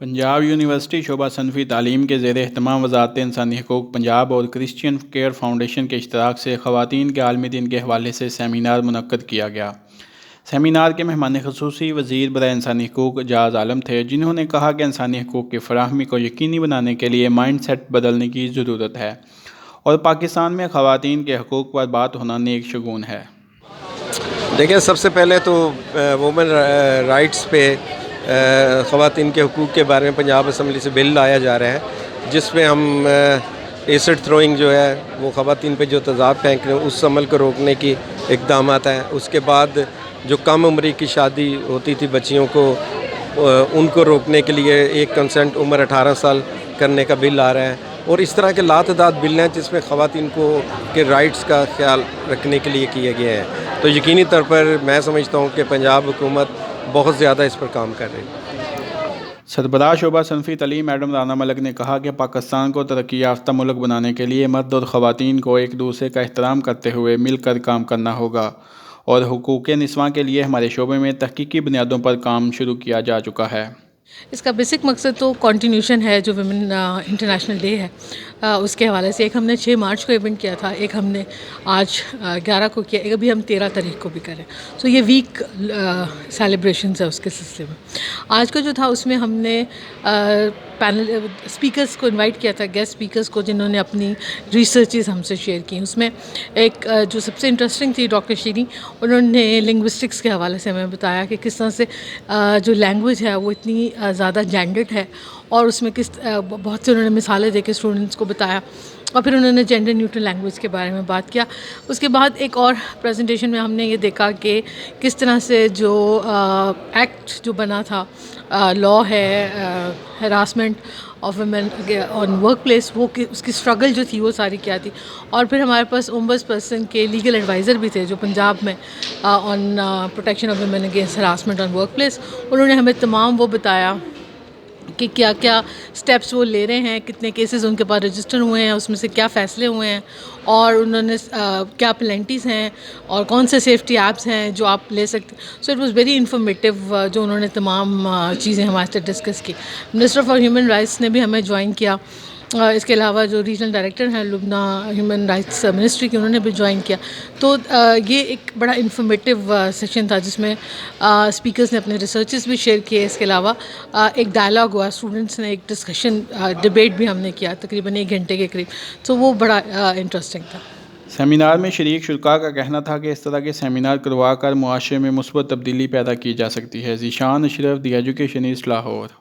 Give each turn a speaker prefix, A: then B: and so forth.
A: Punjab university شعبہ صنفی تعلیم کے زیر اہتمام وزارت انسانی حقوق پنجاب اور کرسچین کیئر فاؤنڈیشن کے اشتراک سے خواتین کے عالمی دن کے حوالے سے سیمینار منعقد کیا گیا۔ سیمینار کے مہمان خصوصی وزیر برائے انسانی حقوق اعجاز عالم تھے، جنہوں نے کہا کہ انسانی حقوق کی فراہمی کو یقینی بنانے کے لیے مائنڈ سیٹ بدلنے کی ضرورت ہے اور پاکستان میں خواتین کے حقوق پر بات ہونا نیک شگون ہے۔
B: دیکھیں، سب سے پہلے تو وومن رائٹس پہ خواتین کے حقوق کے بارے میں پنجاب اسمبلی سے بل لایا جا رہا ہے، جس میں ہم ایسڈ تھروئنگ جو ہے وہ خواتین پہ جو تیزاب پھینک رہے ہیں اس عمل کو روکنے کی اقدامات ہیں۔ اس کے بعد جو کم عمری کی شادی ہوتی تھی بچیوں کو، ان کو روکنے کے لیے ایک کنسنٹ عمر 18 سال کرنے کا بل آ رہا ہے، اور اس طرح کے لاتعداد بل ہیں جس میں خواتین کو کے رائٹس کا خیال رکھنے کے لیے کیے گئے ہیں۔ تو یقینی طور پر میں سمجھتا ہوں کہ پنجاب حکومت بہت زیادہ اس پر کام کر رہی ہے۔
A: سربراہ شعبہ صنفی تعلیم میڈم رانا ملک نے کہا کہ پاکستان کو ترقی یافتہ ملک بنانے کے لیے مرد اور خواتین کو ایک دوسرے کا احترام کرتے ہوئے مل کر کام کرنا ہوگا، اور حقوق نسواں کے لیے ہمارے شعبے میں تحقیقی بنیادوں پر کام شروع کیا جا چکا ہے۔
C: اس کا بیسک مقصد تو کنٹینیوشن ہے، جو ویمن انٹرنیشنل ڈے ہے اس کے حوالے سے۔ ایک ہم نے 6 مارچ کو ایونٹ کیا تھا، ایک ہم نے آج 11 کو کیا، ایک ابھی ہم 13 تاریخ کو بھی کریں۔ تو یہ ویک سیلیبریشنز ہے اس کے سلسلے میں۔ آج کا جو تھا اس میں ہم نے پینل اسپیکرز کو انوائٹ کیا تھا، گیسٹ اسپیکرز کو، جنہوں نے اپنی ریسرچز ہم سے شیئر کی۔ اس میں ایک جو سب سے انٹرسٹنگ تھی ڈاکٹر شیریں، انہوں نے لنگوسٹکس کے حوالے سے ہمیں بتایا کہ کس طرح سے جو لینگویج ہے وہ اتنی زیادہ جینڈرڈ ہے، اور اس میں بہت سے انہوں نے مثالیں دے کے اسٹوڈنٹس کو بتایا، اور پھر انہوں نے جینڈر نیوٹرل لینگویج کے بارے میں بات کیا۔ اس کے بعد ایک اور پریزنٹیشن میں ہم نے یہ دیکھا کہ کس طرح سے جو ایکٹ جو بنا تھا، لا ہے harassment of women on work place, وہ اس کی اسٹرگل جو تھی وہ ساری کیا تھی۔ اور پھر ہمارے پاس اومبس پرسن کے لیگل ایڈوائزر بھی تھے جو پنجاب میں on protection of women against harassment on workplace. انہوں نے ہمیں تمام وہ بتایا کہ کیا کیا سٹیپس وہ لے رہے ہیں، کتنے کیسز ان کے پاس رجسٹر ہوئے ہیں، اس میں سے کیا فیصلے ہوئے ہیں، اور انہوں نے کیا پلینٹیز ہیں اور کون سے سیفٹی ایپس ہیں جو آپ لے سکتے۔ So it was very informative جو انہوں نے تمام چیزیں ہمارے سے ڈسکس کی۔ منسٹر فار ہیومن رائٹس نے بھی ہمیں جوائن کیا۔ اس کے علاوہ جو ریجنل ڈائریکٹر ہیں لبنہ ہیومن رائٹس منسٹری کی، انہوں نے بھی جوائن کیا۔ تو یہ ایک بڑا انفارمیٹیو سیشن تھا جس میں اسپیکرز نے اپنے ریسرچز بھی شیئر کیے۔ اس کے علاوہ ایک ڈائلاگ ہوا، اسٹوڈنٹس نے ایک ڈسکشن ڈبیٹ بھی ہم نے کیا تقریباً 1 گھنٹے کے قریب، تو وہ بڑا انٹرسٹنگ تھا۔
A: سیمینار میں شریک شرکاء کا کہنا تھا کہ اس طرح کے سیمینار کروا کر معاشرے میں مثبت تبدیلی پیدا کی جا سکتی ہے۔ ذیشان اشرف، دی ایجوکیشنسٹ، لاہور۔